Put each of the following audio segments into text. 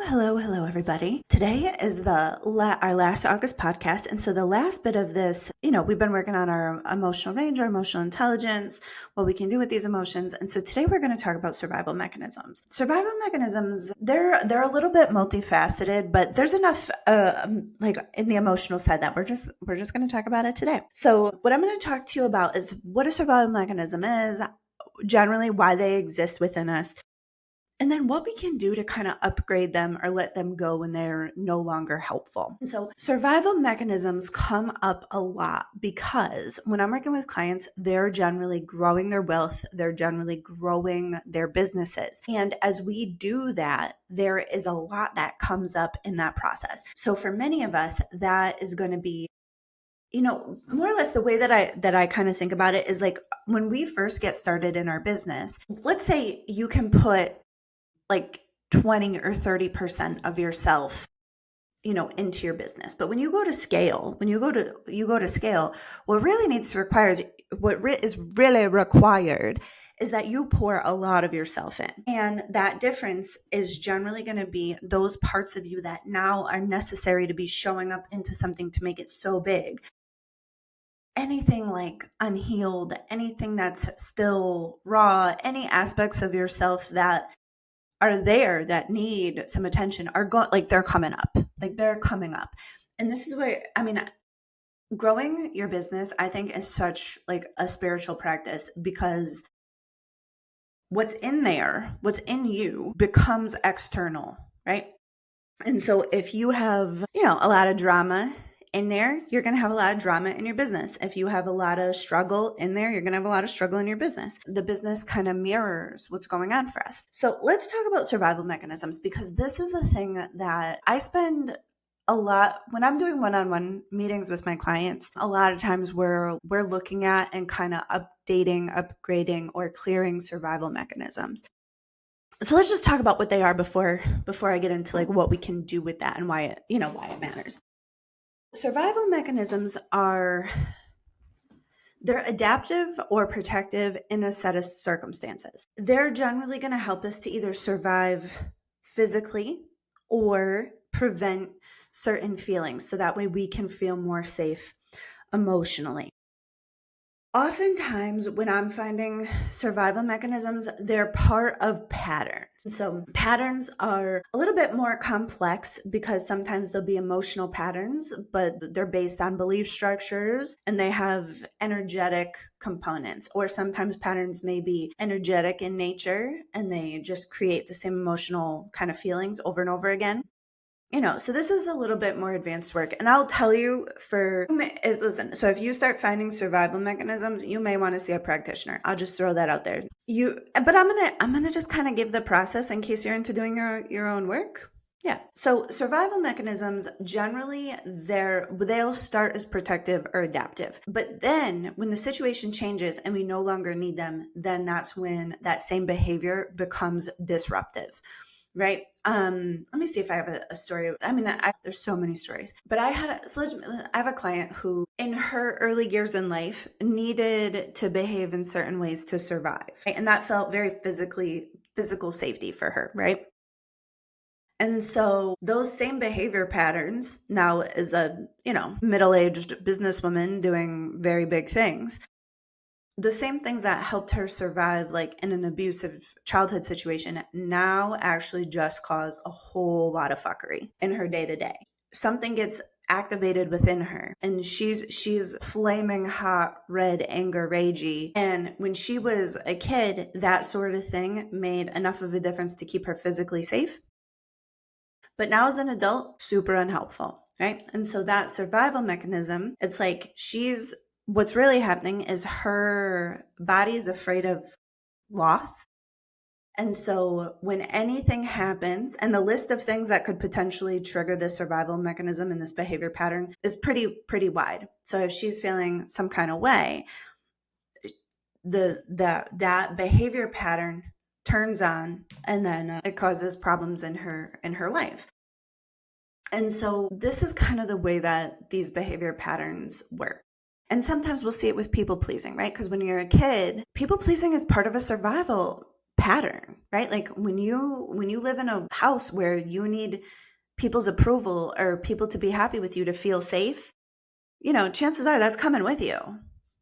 Hello, everybody. Today is our last August podcast, and so the last bit of this, we've been working on our emotional range, our emotional intelligence, what we can do with these emotions, and so today we're going to talk about survival mechanisms. Survival mechanisms, they're a little bit multifaceted, but there's enough, like in the emotional side that we're just going to talk about it today. So what I'm going to talk to you about is what a survival mechanism is, generally why they exist within us, and then what we can do to kind of upgrade them or let them go when they're no longer helpful. So survival mechanisms come up a lot because when I'm working with clients, they're generally growing their wealth, they're generally growing their businesses. And as we do that, there is a lot that comes up in that process. So for many of us, that is going to be more or less the way that I kind of think about it is like when we first get started in our business, let's say you can put like 20 or 30% of yourself into your business. But when you go to scale, what really needs to require is is really required is that you pour a lot of yourself in. And that difference is generally going to be those parts of you that now are necessary to be showing up into something to make it so big. Anything like unhealed, anything that's still raw, any aspects of yourself that are there that need some attention are they're coming up. And this is where, growing your business, I think, is such like a spiritual practice because what's in you becomes external, right? And so if you have, a lot of drama in there, you're going to have a lot of drama in your business. If you have a lot of struggle in there, you're going to have a lot of struggle in your business. The business kind of mirrors what's going on for us. So let's talk about survival mechanisms because this is the thing that I spend a lot when I'm doing one-on-one meetings with my clients. A lot of times we're looking at and kind of updating, upgrading, or clearing survival mechanisms. So let's just talk about what they are before I get into like what we can do with that and why it matters. Survival mechanisms they're adaptive or protective in a set of circumstances. They're generally going to help us to either survive physically or prevent certain feelings so that way we can feel more safe emotionally. Oftentimes, when I'm finding survival mechanisms, they're part of patterns. So, patterns are a little bit more complex because sometimes they'll be emotional patterns, but they're based on belief structures and they have energetic components. Or sometimes patterns may be energetic in nature and they just create the same emotional kind of feelings over and over again. So this is a little bit more advanced work. And I'll tell you listen, so if you start finding survival mechanisms, you may want to see a practitioner. I'll just throw that out there. But I'm gonna just kind of give the process in case you're into doing your own work. Yeah. So survival mechanisms, generally they'll start as protective or adaptive. But then when the situation changes and we no longer need them, then that's when that same behavior becomes disruptive. Right. Let me see if I have a story. There's so many stories, but I have a client who in her early years in life needed to behave in certain ways to survive. Right? And that felt very physical safety for her. Right. And so those same behavior patterns now as a, middle-aged businesswoman doing very big things, the same things that helped her survive like in an abusive childhood situation now actually just cause a whole lot of fuckery in her day to day. Something gets activated within her and she's flaming hot red anger ragey, and when she was a kid that sort of thing made enough of a difference to keep her physically safe, but now as an adult super unhelpful, right? And so that survival mechanism, it's like what's really happening is her body is afraid of loss. And so when anything happens, and the list of things that could potentially trigger this survival mechanism and this behavior pattern is pretty wide. So if she's feeling some kind of way, that behavior pattern turns on, and then it causes problems in her life. And so this is kind of the way that these behavior patterns work. And sometimes we'll see it with people pleasing, right? Because when you're a kid, people pleasing is part of a survival pattern, right? Like when you live in a house where you need people's approval or people to be happy with you to feel safe, chances are that's coming with you,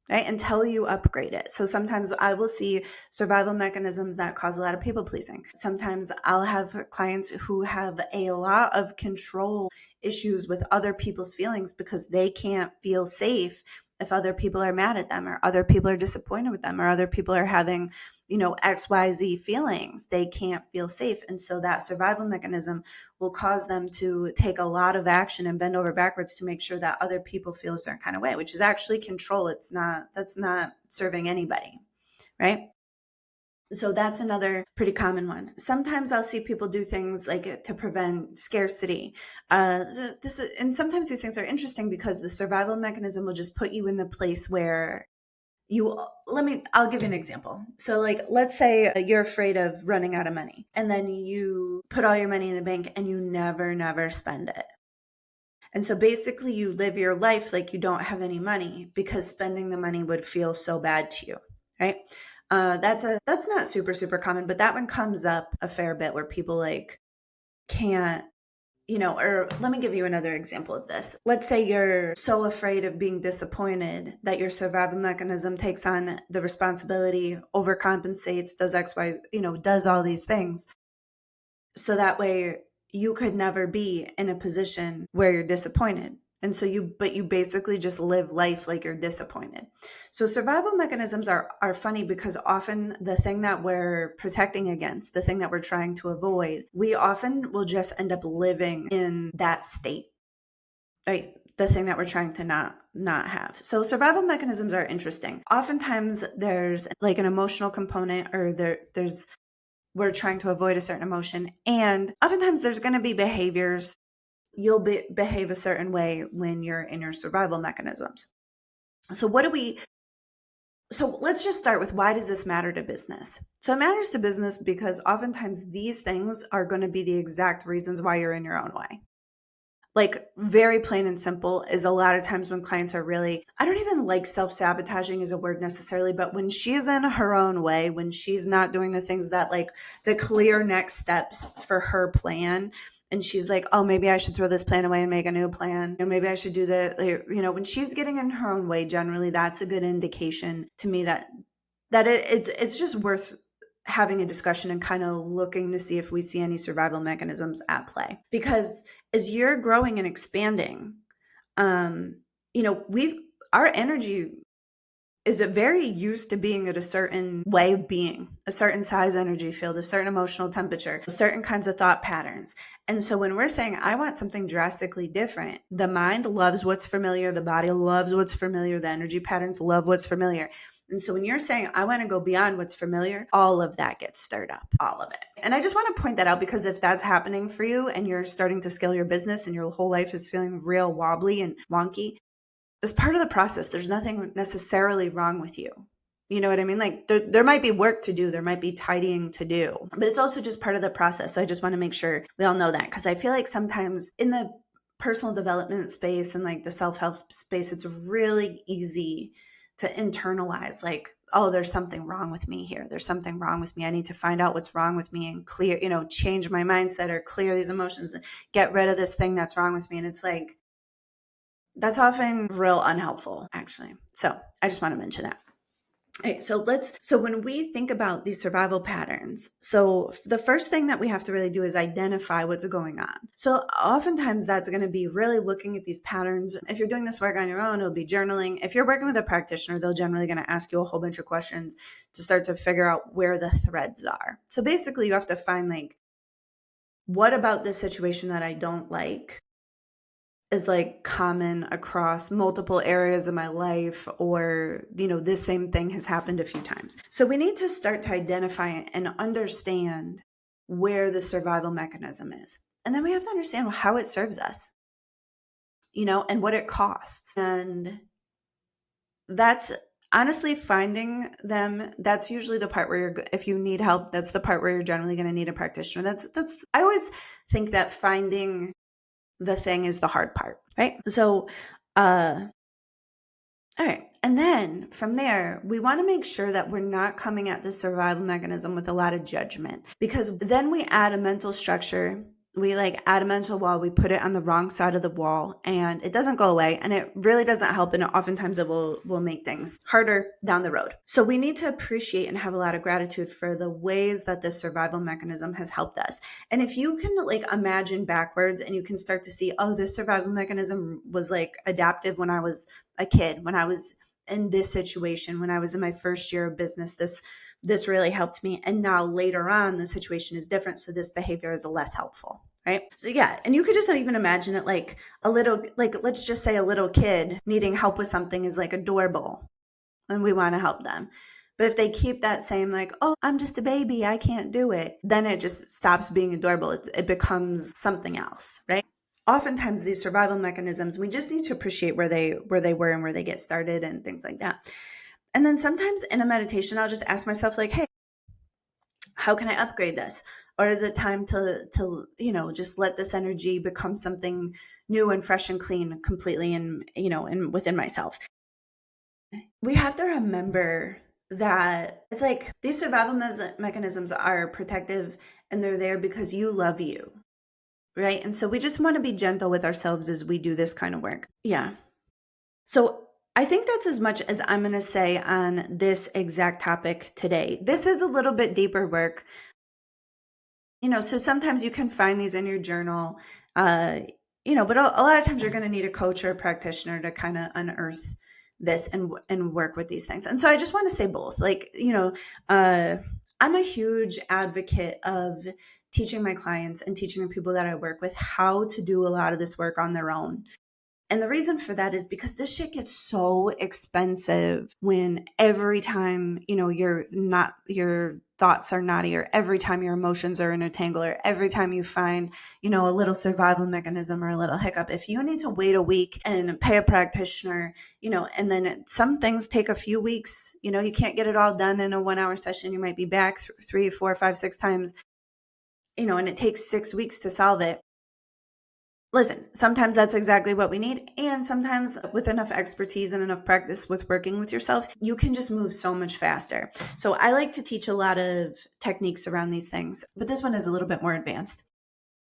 right? Until you upgrade it. So sometimes I will see survival mechanisms that cause a lot of people pleasing. Sometimes I'll have clients who have a lot of control issues with other people's feelings because they can't feel safe if other people are mad at them or other people are disappointed with them or other people are having XYZ feelings. They can't feel safe. And so that survival mechanism will cause them to take a lot of action and bend over backwards to make sure that other people feel a certain kind of way, which is actually control. That's not serving anybody, right? So that's another pretty common one. Sometimes I'll see people do things like to prevent scarcity. And sometimes these things are interesting because the survival mechanism will just put you in the place where I'll give you an example. So like, let's say you're afraid of running out of money and then you put all your money in the bank and you never spend it. And so basically you live your life like you don't have any money because spending the money would feel so bad to you, right? That's not super common, but that one comes up a fair bit where people like can't, or let me give you another example of this. Let's say you're so afraid of being disappointed that your survival mechanism takes on the responsibility, overcompensates, does X, Y, does all these things. So that way you could never be in a position where you're disappointed. And so you basically just live life like you're disappointed. So survival mechanisms are funny because often the thing that we're protecting against, the thing that we're trying to avoid, we often will just end up living in that state, right? The thing that we're trying to not have. So survival mechanisms are interesting. Oftentimes there's like an emotional component or there's we're trying to avoid a certain emotion. And oftentimes there's going to be behaviors. You'll behave a certain way when you're in your survival mechanisms. So let's just start with, why does this matter to business? So it matters to business because oftentimes these things are going to be the exact reasons why you're in your own way. Like, very plain and simple is a lot of times when clients are really, I don't even like self-sabotaging as a word necessarily, but when she's in her own way, when she's not doing the things that like the clear next steps for her plan, and she's like, oh, maybe I should throw this plan away and make a new plan. Maybe I should do that. When she's getting in her own way, generally that's a good indication to me that it's just worth having a discussion and kind of looking to see if we see any survival mechanisms at play. Because as you're growing and expanding, our energy is very used to being at a certain way of being, a certain size energy field, a certain emotional temperature, certain kinds of thought patterns. And so when we're saying, I want something drastically different, the mind loves what's familiar, the body loves what's familiar, the energy patterns love what's familiar. And so when you're saying, I want to go beyond what's familiar, all of that gets stirred up, all of it. And I just want to point that out because if that's happening for you and you're starting to scale your business and your whole life is feeling real wobbly and wonky, it's part of the process. There's nothing necessarily wrong with you. You know what I mean? Like there might be work to do. There might be tidying to do, but it's also just part of the process. So I just want to make sure we all know that, because I feel like sometimes in the personal development space and like the self-help space, it's really easy to internalize like, oh, there's something wrong with me here. There's something wrong with me. I need to find out what's wrong with me and clear, change my mindset or clear these emotions and get rid of this thing that's wrong with me. And it's like, that's often real unhelpful, actually. So I just want to mention that. Okay, so when we think about these survival patterns, so the first thing that we have to really do is identify what's going on. So oftentimes that's going to be really looking at these patterns. If you're doing this work on your own, it'll be journaling. If you're working with a practitioner, they're generally going to ask you a whole bunch of questions to start to figure out where the threads are. So basically you have to find like, what about this situation that I don't like is like common across multiple areas of my life, or this same thing has happened a few times. So we need to start to identify and understand where the survival mechanism is, and then we have to understand how it serves us, and what it costs. And that's honestly, finding them, that's usually the part where if you need help, that's the part where you're generally going to need a practitioner. That's I always think that finding the thing is the hard part, right? So All right. And then from there, we want to make sure that we're not coming at the survival mechanism with a lot of judgment, because then we add a mental structure. We add a mental wall, we put it on the wrong side of the wall, and it doesn't go away, and it really doesn't help. And oftentimes it will make things harder down the road. So we need to appreciate and have a lot of gratitude for the ways that this survival mechanism has helped us. And if you can imagine backwards and you can start to see, oh, this survival mechanism was adaptive when I was a kid, when I was in this situation, when I was in my first year of business, this really helped me. And now later on, the situation is different. So this behavior is less helpful. Right. So yeah. And you could just even imagine it like a little, let's just say a little kid needing help with something is adorable and we want to help them. But if they keep that same oh, I'm just a baby, I can't do it, then it just stops being adorable. It becomes something else, right? Oftentimes these survival mechanisms, we just need to appreciate where they were and where they get started and things like that. And then sometimes in a meditation, I'll just ask myself hey, how can I upgrade this? Or is it time to just let this energy become something new and fresh and clean completely and within myself? We have to remember that it's these survival mechanisms are protective, and they're there because you love you, right? And so we just want to be gentle with ourselves as we do this kind of work. Yeah. So I think that's as much as I'm going to say on this exact topic today. This is a little bit deeper work. So sometimes you can find these in your journal, but a lot of times you're going to need a coach or a practitioner to kind of unearth this and work with these things. And so I just want to say both, I'm a huge advocate of teaching my clients and teaching the people that I work with how to do a lot of this work on their own. And the reason for that is because this shit gets so expensive when every time, your thoughts are naughty, or every time your emotions are in a tangle, or every time you find, a little survival mechanism or a little hiccup. If you need to wait a week and pay a practitioner, and then some things take a few weeks, you can't get it all done in a 1 hour session. You might be back 3, 4, 5, 6 times, and it takes 6 weeks to solve it. Listen, sometimes that's exactly what we need. And sometimes with enough expertise and enough practice with working with yourself, you can just move so much faster. So I like to teach a lot of techniques around these things, but this one is a little bit more advanced.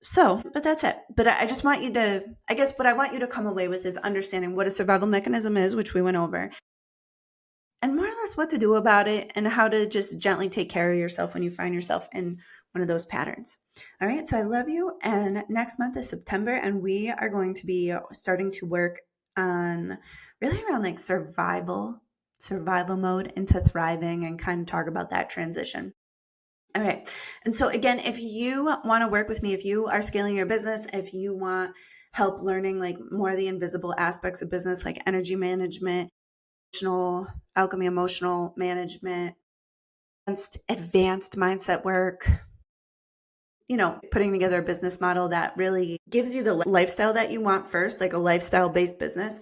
So, but that's it. But I just want you to, I guess what I want you to come away with is understanding what a survival mechanism is, which we went over, and more or less what to do about it and how to just gently take care of yourself when you find yourself in one of those patterns. All right. So I love you. And next month is September, and we are going to be starting to work on really around survival mode into thriving, and kind of talk about that transition. All right. And so again, if you want to work with me, if you are scaling your business, if you want help learning more of the invisible aspects of business, like energy management, emotional alchemy, emotional management, advanced mindset work, putting together a business model that really gives you the lifestyle that you want first, like a lifestyle based business,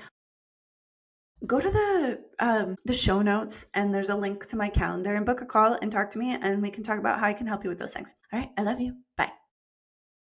go to the show notes, and there's a link to my calendar, and book a call and talk to me, and we can talk about how I can help you with those things. All right. I love you. Bye.